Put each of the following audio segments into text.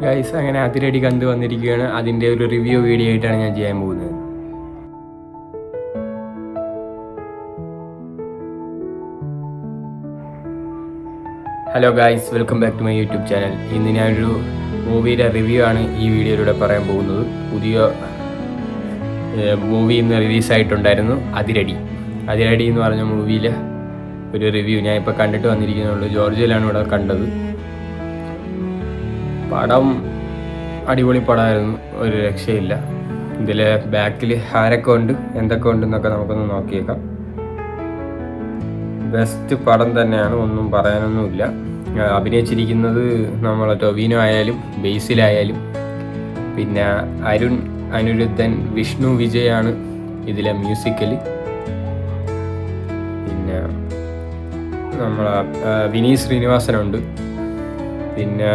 Guys അങ്ങനെ അതിരടി കണ്ടു വന്നിരിക്കുകയാണ്. അതിൻ്റെ ഒരു റിവ്യൂ വീഡിയോ ആയിട്ടാണ് ഞാൻ ചെയ്യാൻ പോകുന്നത്. Hello guys, welcome back to my YouTube channel. ഇന്ന് ഞാനൊരു മൂവിയുടെ റിവ്യൂ ആണ് ഈ വീഡിയോയിലൂടെ പറയാൻ പോകുന്നത്. പുതിയ മൂവി ഇന്ന് റിലീസായിട്ടുണ്ടായിരുന്നു, അതിരടി എന്ന് പറഞ്ഞ മൂവിയിലെ ഒരു റിവ്യൂ ഞാൻ ഇപ്പോൾ കണ്ടിട്ട് വന്നിരിക്കുന്നുള്ളൂ. ജോർജിയയിലാണ് ഇവിടെ കണ്ടത്. പടം അടിപൊളി പടമായിരുന്നു, ഒരു രക്ഷയില്ല. ഇതിൽ ബാക്കിൽ ആരൊക്കെ ഉണ്ട് എന്തൊക്കെ ഉണ്ടെന്നൊക്കെ നമുക്കൊന്ന് നോക്കിയേക്കാം. ബെസ്റ്റ് പടം തന്നെയാണ്, ഒന്നും പറയാനൊന്നുമില്ല. അഭിനയിച്ചിരിക്കുന്നത് നമ്മളെ ടൊവിനോ ആയാലും ബേസിലായാലും പിന്നെ അനിരുദ്ധൻ, വിഷ്ണു വിജയാണ് ഇതിലെ മ്യൂസിക്കൽ. പിന്നെ നമ്മളെ വിനീത് ശ്രീനിവാസനുണ്ട്. പിന്നെ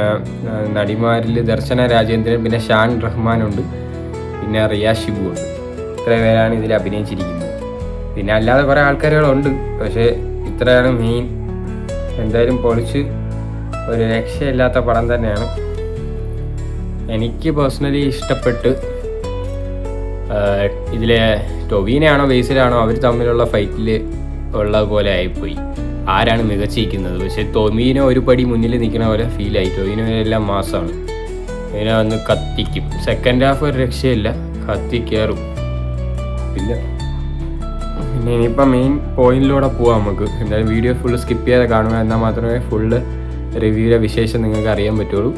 നടിമാരിൽ ദർശന രാജേന്ദ്രൻ, പിന്നെ ഷാൻ റഹ്മാനുണ്ട്, പിന്നെ റിയ ഷിബു ഉണ്ട്. ഇത്ര പേരാണ് ഇതിൽ അഭിനയിച്ചിരിക്കുന്നത്. പിന്നെ അല്ലാതെ കുറേ ആൾക്കാരുകളുണ്ട്, പക്ഷേ ഇത്രയാണ് മെയിൻ. എന്തായാലും പൊളിച്ച് ഒരു രക്ഷയില്ലാത്ത പടം തന്നെയാണ്. എനിക്ക് പേഴ്സണലി ഇഷ്ടപ്പെട്ട്. ഇതിലെ ടൊവിനയാണോ ബേസിലാണോ അവർ തമ്മിലുള്ള ഫൈറ്റിൽ ഉള്ള പോലെ ആയിപ്പോയി. ആരാണ് മികച്ചിരിക്കുന്നത്? പക്ഷെ ടൊവിനോ ഒരു പടി മുന്നിൽ നിൽക്കുന്ന പോലെ ഫീലായി. ടൊവിനോ എല്ലാം മാസമാണ്, ഇതിനെ വന്ന് കത്തിക്കും. സെക്കൻഡ് ഹാഫ് ഒരു രക്ഷയില്ല, കത്തി കയറും. പിന്നെ ഇനിയിപ്പോൾ മെയിൻ പോയിന്റിലൂടെ പോവാം നമുക്ക്. എന്തായാലും വീഡിയോ ഫുള്ള് സ്കിപ്പ് ചെയ്യാതെ കാണുക, എന്നാൽ മാത്രമേ ഫുള്ള് റിവ്യൂവിലെ വിശേഷം നിങ്ങൾക്ക് അറിയാൻ പറ്റുള്ളൂ.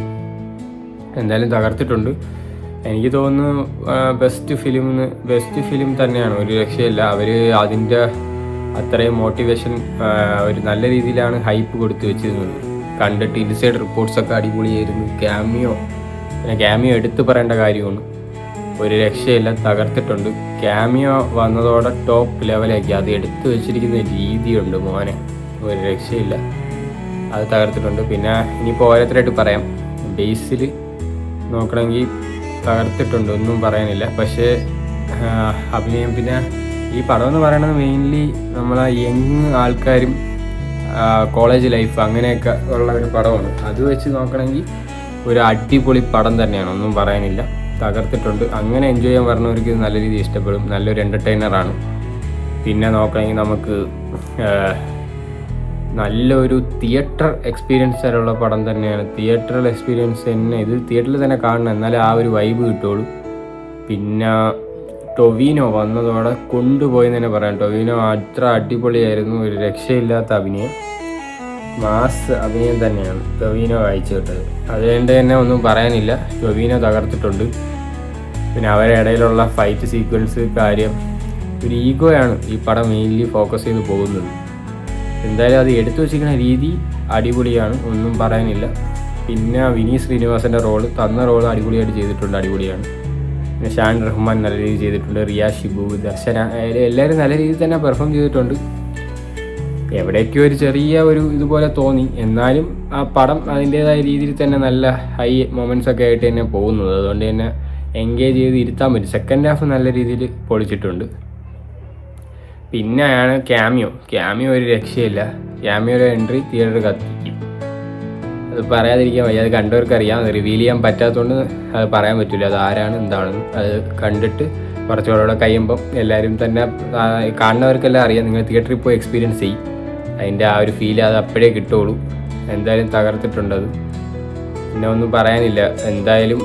എന്തായാലും തകർത്തിട്ടുണ്ട്. എനിക്ക് തോന്നുന്നു ബെസ്റ്റ് ഫിലിം തന്നെയാണ്, ഒരു രക്ഷയില്ല. അവർ അതിൻ്റെ അത്രയും മോട്ടിവേഷൻ ഒരു നല്ല രീതിയിലാണ് ഹൈപ്പ് കൊടുത്തു വെച്ചിരുന്നത്. കണ്ടിട്ട് ഇൻസൈഡ് റിപ്പോർട്ട്സൊക്കെ അടിപൊളിയായിരുന്നു. ക്യാമിയോ എടുത്തു പറയേണ്ട കാര്യമാണ്, ഒരു രക്ഷയില്ല, തകർത്തിട്ടുണ്ട്. ക്യാമിയോ വന്നതോടെ ടോപ്പ് ലെവലാക്കി. അത് എടുത്തു വെച്ചിരിക്കുന്ന രീതിയുണ്ട് മോനെ, ഒരു രക്ഷയില്ല, അത് തകർത്തിട്ടുണ്ട്. പിന്നെ ഇനിയിപ്പോൾ ഓരോരുത്തരായിട്ട് പറയാം. ബേസിൽ നോക്കണമെങ്കിൽ തകർത്തിട്ടുണ്ട്, ഒന്നും പറയാനില്ല. പക്ഷേ അഭിനയം, പിന്നെ ഈ പടം എന്ന് പറയുന്നത് മെയിൻലി നമ്മളെ യങ് ആൾക്കാരും കോളേജ് ലൈഫ് അങ്ങനെയൊക്കെ ഉള്ള ഒരു പടമാണ്. അത് വെച്ച് നോക്കണമെങ്കിൽ ഒരു അടിപൊളി പടം തന്നെയാണ്, ഒന്നും പറയാനില്ല, തകർത്തിട്ടുണ്ട്. അങ്ങനെ എൻജോയ് ചെയ്യാൻ പറഞ്ഞവർക്ക് നല്ല രീതിയിൽ ഇഷ്ടപ്പെടും. നല്ലൊരു എൻ്റർടൈനറാണ്. പിന്നെ നോക്കണമെങ്കിൽ നമുക്ക് നല്ലൊരു തിയേറ്റർ എക്സ്പീരിയൻസ് തരമുള്ള പടം തന്നെയാണ്. തിയേറ്ററൽ എക്സ്പീരിയൻസ് തന്നെ, ഇത് തിയേറ്ററിൽ തന്നെ കാണണം, എന്നാലേ ആ ഒരു വൈബ് കിട്ടുള്ളൂ. പിന്നെ ടൊവിനോ വന്നതോടെ കൊണ്ടുപോയി തന്നെ പറയാം. ടൊവിനോ അത്ര അടിപൊളിയായിരുന്നു, ഒരു രക്ഷയില്ലാത്ത അഭിനയം, മാസ് അഭിനയം തന്നെയാണ് ടൊവിനോ കാഴ്ചവിട്ടത്. അതുകൊണ്ട് തന്നെ ഒന്നും പറയാനില്ല, ടൊവിനോ തകർത്തിട്ടുണ്ട്. പിന്നെ അവരുടെ ഇടയിലുള്ള ഫൈറ്റ് സീക്വൻസ് കാര്യം, ഒരു ഈഗോയാണ് ഈ പടം മെയിൻലി ഫോക്കസ് ചെയ്ത് പോകുന്നത്. എന്തായാലും അത് എടുത്തു വച്ചിരിക്കുന്ന രീതി അടിപൊളിയാണ്, ഒന്നും പറയാനില്ല. പിന്നെ വിനീത് ശ്രീനിവാസൻ്റെ തന്ന റോള് അടിപൊളിയായിട്ട് ചെയ്തിട്ടുണ്ട്, അടിപൊളിയാണ്. പിന്നെ ഷാൻ റഹ്മാൻ നല്ല രീതിയിൽ ചെയ്തിട്ടുണ്ട്. റിയ ഷിബു, ദർശന, എല്ലാവരും നല്ല രീതിയിൽ തന്നെ പെർഫോം ചെയ്തിട്ടുണ്ട്. എവിടേക്കോ ഒരു ചെറിയ ഒരു ഇതുപോലെ തോന്നി, എന്നാലും ആ പടം അതിൻ്റേതായ രീതിയിൽ തന്നെ നല്ല ഹൈ മൊമെൻറ്റ്സ് ഒക്കെ ആയിട്ട് തന്നെ പോകുന്നത്. അതുകൊണ്ട് തന്നെ എൻഗേജ് ചെയ്ത് ഇരുത്താൻ പറ്റും. സെക്കൻഡ് ഹാഫ് നല്ല രീതിയിൽ പൊളിച്ചിട്ടുണ്ട്. പിന്നെയാണ് ക്യാമിയോ ഒരു രക്ഷയില്ല. ക്യാമിയോയുടെ എൻട്രി തിയേറ്റർ കത്തിക്കും, അത് പറയാതിരിക്കാൻ വയ്യ. അത് കണ്ടവർക്കറിയാം, അത് റിവീൽ ചെയ്യാൻ പറ്റാത്തതുകൊണ്ട് അത് പറയാൻ പറ്റില്ല അത് ആരാണ് എന്താണെന്ന്. അത് കണ്ടിട്ട് കുറച്ചുകൂടെ കഴിയുമ്പം എല്ലാവരും തന്നെ കാണുന്നവർക്കെല്ലാം അറിയാം. നിങ്ങൾ തിയേറ്ററിൽ പോയി എക്സ്പീരിയൻസ് ചെയ്യും, അതിൻ്റെ ആ ഒരു ഫീൽ അത് അപ്പോഴേ കിട്ടുള്ളൂ. എന്തായാലും തകർത്തിട്ടുണ്ടത്, പിന്നെ ഒന്നും പറയാനില്ല. എന്തായാലും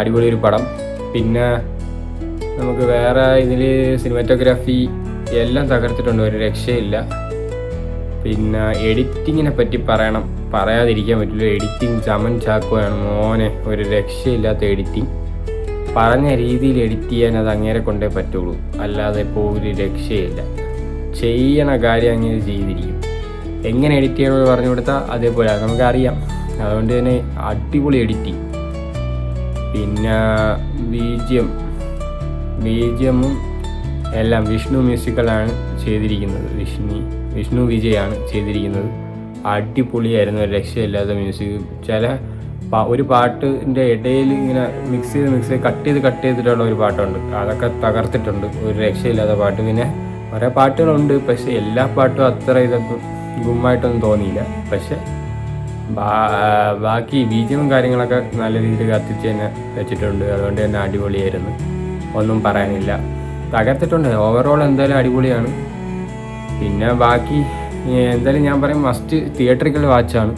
അടിപൊളി ഒരു പടം. പിന്നെ നമുക്ക് വേറെ ഇതിൽ സിനിമാറ്റോഗ്രാഫി എല്ലാം തകർത്തിട്ടുണ്ട്, ഒരു രക്ഷയില്ല. പിന്നെ എഡിറ്റിങ്ങിനെ പറ്റി പറയാതിരിക്കാൻ പറ്റില്ല. എഡിറ്റിംഗ് ചമൻ ചാക്കോയാണ് മോനെ, ഒരു രക്ഷയില്ലാത്ത എഡിറ്റിംഗ്. പറഞ്ഞ രീതിയിൽ എഡിറ്റ് ചെയ്യാൻ അത് അങ്ങേരെ കൊണ്ടേ പറ്റുള്ളൂ, അല്ലാതെ ഇപ്പോൾ ഒരു രക്ഷയില്ല. ചെയ്യണ കാര്യം അങ്ങനെ ചെയ്തിരിക്കും. എങ്ങനെ എഡിറ്റ് ചെയ്യണമെന്ന് പറഞ്ഞു കൊടുത്താൽ അതേപോലെ നമുക്കറിയാം. അതുകൊണ്ട് തന്നെ അടിപൊളി എഡിറ്റിംഗ്. പിന്നെ ബീജിയമും എല്ലാം വിഷ്ണു മ്യൂസിക്കലാണ് ചെയ്തിരിക്കുന്നത്. വിഷ്ണു വിജയാണ് ചെയ്തിരിക്കുന്നത്. അടിപൊളിയായിരുന്നു, ഒരു രക്ഷയില്ലാത്ത മ്യൂസിക്. ഒരു പാട്ടിൻ്റെ ഇടയിൽ ഇങ്ങനെ മിക്സ് ചെയ്ത് കട്ട് ചെയ്തിട്ടുള്ള ഒരു പാട്ടുണ്ട്, അതൊക്കെ തകർത്തിട്ടുണ്ട്, ഒരു രക്ഷയില്ലാത്ത പാട്ട്. പിന്നെ കുറേ പാട്ടുകളുണ്ട്, പക്ഷെ എല്ലാ പാട്ടും അത്ര ഇതൊക്കെ ഗുമ്മായിട്ടൊന്നും തോന്നിയില്ല. പക്ഷെ ബാക്കി ബീജവും കാര്യങ്ങളൊക്കെ നല്ല രീതിയിൽ കത്തിച്ച് തന്നെ വെച്ചിട്ടുണ്ട്. അതുകൊണ്ട് തന്നെ അടിപൊളിയായിരുന്നു, ഒന്നും പറയാനില്ല. തകർത്തിട്ടുണ്ട്. ഓവറോൾ എന്തായാലും അടിപൊളിയാണ്. പിന്നെ ബാക്കി എന്തായാലും ഞാൻ പറയും മസ്റ്റ് തിയേറ്ററിക്കൽ വാച്ചാണ്.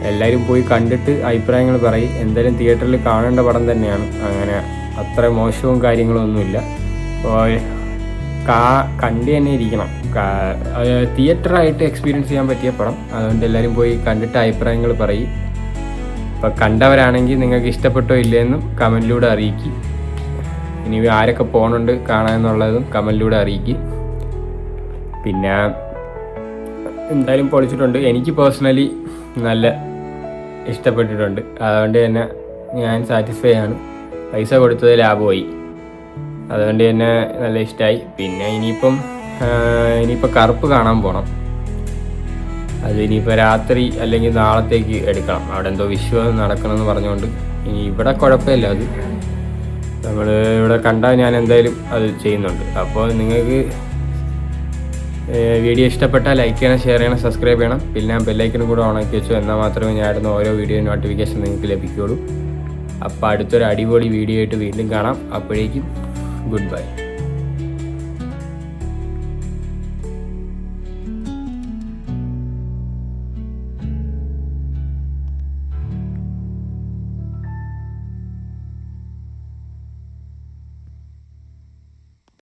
എല്ലാവരും പോയി കണ്ടിട്ട് അഭിപ്രായങ്ങൾ പറയും. എന്തായാലും തിയേറ്ററിൽ കാണേണ്ട പടം തന്നെയാണ്. അങ്ങനെ അത്ര മോശവും കാര്യങ്ങളൊന്നുമില്ല. കണ്ടു തന്നെ ഇരിക്കണം. തിയേറ്ററായിട്ട് എക്സ്പീരിയൻസ് ചെയ്യാൻ പറ്റിയ പടം. അതുകൊണ്ട് എല്ലാവരും പോയി കണ്ടിട്ട് അഭിപ്രായങ്ങൾ പറയും. ഇപ്പം കണ്ടവരാണെങ്കിൽ നിങ്ങൾക്ക് ഇഷ്ടപ്പെട്ടോ ഇല്ലയെന്നും കമൻറ്റിലൂടെ അറിയിക്കും. ഇനി ആരൊക്കെ പോകുന്നുണ്ട് കാണാമെന്നുള്ളതും കമൻറ്റിലൂടെ അറിയിക്കും. പിന്നെ എന്തായാലും പൊളിച്ചിട്ടുണ്ട്. എനിക്ക് പേഴ്സണലി നല്ല ഇഷ്ടപ്പെട്ടിട്ടുണ്ട്. അതുകൊണ്ട് തന്നെ ഞാൻ സാറ്റിസ്ഫൈ ആണ്. പൈസ കൊടുത്തത് ലാഭമായി. അതുകൊണ്ട് തന്നെ നല്ല ഇഷ്ടമായി. പിന്നെ ഇനിയിപ്പം കറുപ്പ് കാണാൻ പോകണം. അത് ഇനിയിപ്പോൾ രാത്രി അല്ലെങ്കിൽ നാളത്തേക്ക് എടുക്കണം. അവിടെ എന്തോ വിശ്വാസം നടക്കണമെന്ന് പറഞ്ഞുകൊണ്ട് ഇനി ഇവിടെ കുഴപ്പമില്ല. അത് നമ്മൾ ഇവിടെ കണ്ടാൽ ഞാൻ എന്തായാലും അത് ചെയ്യുന്നുണ്ട്. അപ്പോൾ നിങ്ങൾക്ക് വീഡിയോ ഇഷ്ടപ്പെട്ടാൽ ലൈക്ക് ചെയ്യണം, ഷെയർ ചെയ്യണം, സബ്സ്ക്രൈബ് ചെയ്യണം. പിന്നെ ബെല്ലൈക്കനും കൂടെ ഓണാക്കി വെച്ചു. എന്നാൽ മാത്രമേ ഞാൻ ഇടുന്ന ഓരോ വീഡിയോ നോട്ടിഫിക്കേഷൻ നിങ്ങൾക്ക് ലഭിക്കുകയുള്ളൂ. അപ്പോൾ അടുത്തൊരു അടിപൊളി വീഡിയോ ആയിട്ട് വീണ്ടും കാണാം. അപ്പോഴേക്കും ഗുഡ് ബൈ.